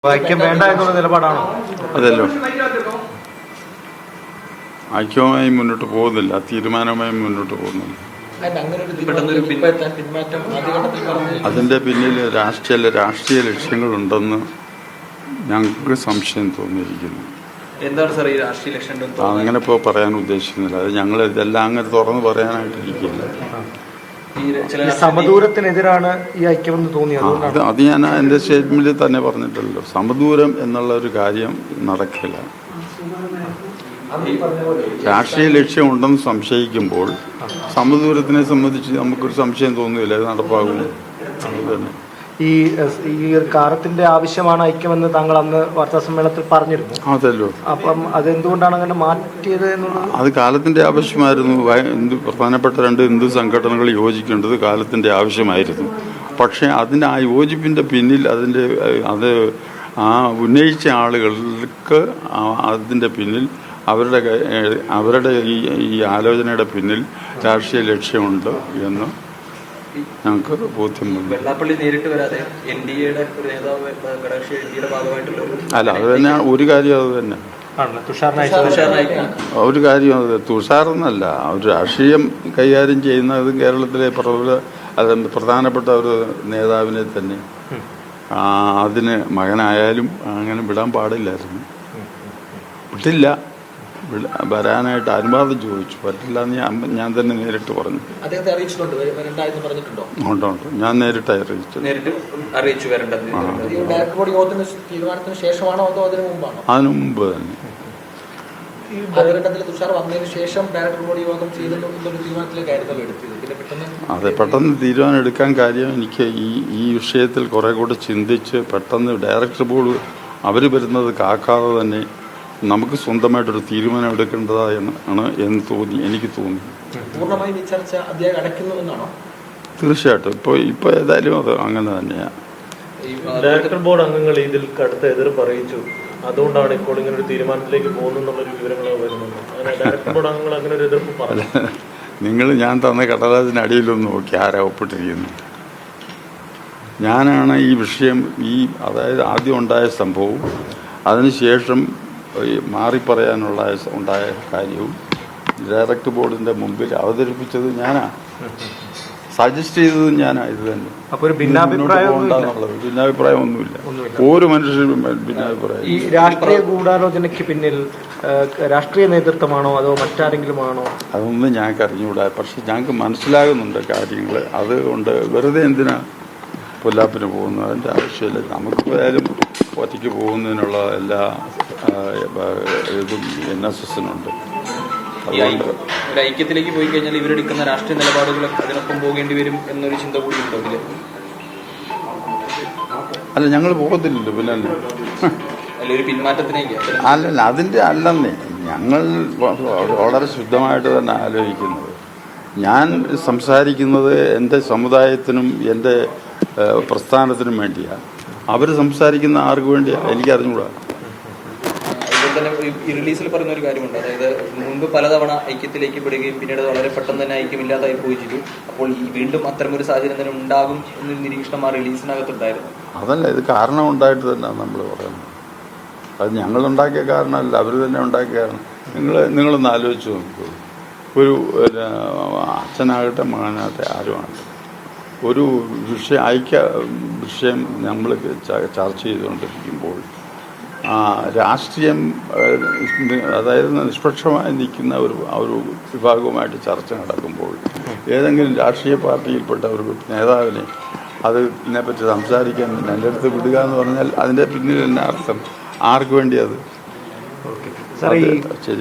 ഐക്യം വേണ്ട എന്നുള്ള നിലപാടാണോ? അതല്ലോ, ഐക്യവുമായി മുന്നോട്ട് പോകുന്നില്ല, തീരുമാനവുമായി മുന്നോട്ട് പോകുന്നില്ല. അതിൻ്റെ പിന്നിൽ രാഷ്ട്രീയ ലക്ഷ്യങ്ങളുണ്ടെന്ന് ഞങ്ങൾക്ക് സംശയം തോന്നിയിരിക്കുന്നു. എന്താണ് സാർ ഈ രാഷ്ട്രീയ ലക്ഷ്യം? അങ്ങനെ ഇപ്പോൾ പറയാൻ ഉദ്ദേശിക്കുന്നില്ല. അത് ഞങ്ങൾ ഇതെല്ലാം അങ്ങനെ തുറന്ന് പറയാനായിട്ടിരിക്കില്ല. സമദൂരത്തിനെതിരാണ് ഈ ഐക്യമെന്ന് തോന്നിയത്. അത് ഞാൻ എൻ്റെ സ്റ്റേറ്റ്മെന്റിൽ തന്നെ പറഞ്ഞിട്ടല്ലോ. സമദൂരം എന്നുള്ള ഒരു കാര്യം നടക്കില്ല. രാഷ്ട്രീയ ലക്ഷ്യം ഉണ്ടെന്ന് സംശയിക്കുമ്പോൾ സമദൂരത്തിനെ സംബന്ധിച്ച് നമുക്കൊരു സംശയം തോന്നുന്നില്ല, അത് നടപ്പാകും. ഈ കാലത്തിന്റെ ആവശ്യമാണ് ഐക്യമെന്ന് താങ്കൾ അന്ന് വാർത്താ സമ്മേളനത്തിൽ പറഞ്ഞിരുന്നു. അതല്ലോ, അപ്പം അതെന്തുകൊണ്ടാണ് അങ്ങനെ മാറ്റിയത് എന്നുള്ളത്? അത് കാലത്തിന്റെ ആവശ്യമായിരുന്നു. പ്രധാനപ്പെട്ട രണ്ട് ഹിന്ദു സംഘടനകൾ യോജിക്കേണ്ടത് കാലത്തിന്റെ ആവശ്യമായിരുന്നു. പക്ഷെ അതിന് ആ യോജിപ്പിന്റെ പിന്നിൽ അത് ഉന്നയിച്ച ആളുകൾക്ക് അതിന്റെ പിന്നിൽ അവരുടെ ഈ ആലോചനയുടെ പിന്നിൽ രാഷ്ട്രീയ ലക്ഷ്യമുണ്ട് എന്ന് ഞങ്ങൾക്ക് ബോധ്യമുണ്ട്. വെള്ളാപ്പള്ളി നേരിട്ട് വരാതെ എൻഡിഎയുടെ ഒരു നേതാവ് ഘടകകക്ഷിയുടെ ഭാഗമായിട്ടുള്ള അല്ല, അത് തന്നെ ഒരു കാര്യം. അത് തന്നെ ഒരു കാര്യം. അത് തുഷാറെന്നല്ല, ഒരു രാഷ്ട്രീയം കൈകാര്യം ചെയ്യുന്നത് കേരളത്തിലെ പ്രധാനപ്പെട്ട ഒരു നേതാവിനെ തന്നെ അതിന് മകനായാലും അങ്ങനെ വിടാൻ പാടില്ലായിരുന്നു. വിട്ടില്ല. വരാനായിട്ട് അനുവാദം ചോദിച്ചു, പറ്റില്ല എന്ന് ഞാൻ തന്നെ നേരിട്ട് പറഞ്ഞു. ഉണ്ട്, ഞാൻ നേരിട്ട് അറിയിച്ചു. അതിനു മുമ്പ് തന്നെ അതെ, പെട്ടെന്ന് തീരുമാനം എടുക്കാൻ കാര്യം എനിക്ക് ഈ വിഷയത്തിൽ കുറെ കൂടെ ചിന്തിച്ച് പെട്ടെന്ന് ഡയറക്ടർ ബോർഡ് അവർ വരുന്നത് കാക്കാതെ തന്നെ നമുക്ക് സ്വന്തമായിട്ടൊരു തീരുമാനം എടുക്കേണ്ടതാണ് എനിക്ക് തോന്നി. തീർച്ചയായിട്ടും ഇപ്പൊ ഏതായാലും അത് അങ്ങനെ തന്നെയാണ്. ഡയറക്ടർ ബോർഡ് അംഗങ്ങൾ ഇതിൽ കടുത്ത എതിർപ്പ് അറിയിച്ചു. അതുകൊണ്ടാണ് ഇപ്പോൾ ഇങ്ങനെ ഒരു തീരുമാനത്തിലേക്ക് പോകുന്നുള്ളൊരു വിവരങ്ങൾ വരുന്നത്. അങ്ങനെ ഡയറക്ടർ ബോർഡ് അംഗങ്ങൾ അങ്ങനെ ഒരു എതിർപ്പ് പറഞ്ഞു. ഞാൻ തന്ന കടലാസിനടിയിലൊന്ന് നോക്കി ആരാ ഒപ്പിട്ടിരിക്കുന്നു. ഞാനാണ് ഈ വിഷയം അതായത് ആദ്യം ഉണ്ടായ സംഭവവും അതിനുശേഷം ഉണ്ടായ കാര്യവും ഡയറക്ടർ ബോർഡിന്റെ മുമ്പിൽ അവതരിപ്പിച്ചത് ഞാനാണ്, സജസ്റ്റ് ചെയ്തത് ഞാനാ. ഇത് തന്നെ. ഭിന്നാഭിപ്രായം ഒന്നുമില്ല, ഒരു മനുഷ്യനും ഭിന്നാഭിപ്രായം. ഈ രാഷ്ട്രീയ ഗൂഢാലോചനയ്ക്ക് പിന്നിൽ രാഷ്ട്രീയ നേതൃത്വമാണോ അതോ മറ്റാരെങ്കിലും ആണോ? അതൊന്നും ഞങ്ങൾക്ക് അറിഞ്ഞുകൂടാ. പക്ഷെ ഞങ്ങൾക്ക് മനസ്സിലാകുന്നുണ്ട് കാര്യങ്ങൾ. അതുകൊണ്ട് വെറുതെ എന്തിനാ പൊല്ലാപ്പിന് പോകുന്നത്? അതിൻ്റെ ആവശ്യമില്ല. നമുക്ക് പോയാലും ഒറ്റയ്ക്ക് പോകുന്നതിനുള്ള എല്ലാ ഇതും NSSനുണ്ട്. ഐക്യത്തിലേക്ക് പോയി കഴിഞ്ഞാൽ ഇവരെടുക്കുന്ന രാഷ്ട്രീയ നിലപാടുകൾ അതിനൊപ്പം പോകേണ്ടി വരും എന്നൊരു ചിന്ത കൂടി ഉണ്ടോ ഇതില്? അല്ല, ഞങ്ങൾ പോകത്തില്ലല്ലോ. പിന്നെ ഒരു പിന്മാറ്റത്തിലേക്ക് അല്ലല്ല, അതിൻ്റെ അല്ലെന്നേ. ഞങ്ങൾ വളരെ ശുദ്ധമായിട്ട് തന്നെ ആലോചിക്കുന്നത്. ഞാൻ സംസാരിക്കുന്നത് എൻ്റെ സമുദായത്തിനും എൻ്റെ പ്രസ്ഥാനത്തിനും വേണ്ടിയാണ്. അവർ സംസാരിക്കുന്ന ആർക്ക് വേണ്ടിയാണ് എനിക്കറിഞ്ഞുകൂടാ. ഈ റിലീസിൽ പറയുന്ന ഒരു കാര്യമുണ്ട്, അതായത് മുൻപ് പലതവണ ഐക്യത്തിലേക്ക് പെടുകയും പിന്നീട് വളരെ പെട്ടെന്ന് തന്നെ ഐക്യമില്ലാതായി പോയി ചെയ്തു. അപ്പോൾ വീണ്ടും അത്തരമൊരു സാഹചര്യം തന്നെ ഉണ്ടാകും എന്നൊരു നിരീക്ഷണം ആ റിലീസിനകത്തുണ്ടായിരുന്നു. അതല്ല, ഇത് കാരണം ഉണ്ടായിട്ട് തന്നെ നമ്മൾ പറയുന്നത്. അത് ഞങ്ങളുണ്ടാക്കിയ കാരണമല്ല, അവർ തന്നെ ഉണ്ടാക്കിയ കാരണം. നിങ്ങളൊന്ന് ആലോചിച്ച് നോക്കൂ. ഒരു അച്ഛനാകട്ടെ മകനാകട്ടെ ആരുമാകട്ടെ, ഒരു വിഷയം നമ്മൾ ചർച്ച ചെയ്തുകൊണ്ടിരിക്കുമ്പോൾ രാഷ്ട്രീയം, അതായത് നിഷ്പക്ഷമായി നിൽക്കുന്ന ഒരു വിഭാഗവുമായിട്ട് ചർച്ച നടക്കുമ്പോൾ ഏതെങ്കിലും രാഷ്ട്രീയ പാർട്ടിയിൽപ്പെട്ട ഒരു നേതാവിനെ ഇതിനെപ്പറ്റി സംസാരിക്കാൻ എൻ്റെ അടുത്ത് വിടുക എന്ന് പറഞ്ഞാൽ അതിൻ്റെ പിന്നിൽ തന്നെ അർത്ഥം ആർക്ക് വേണ്ടി? അത് ശരി.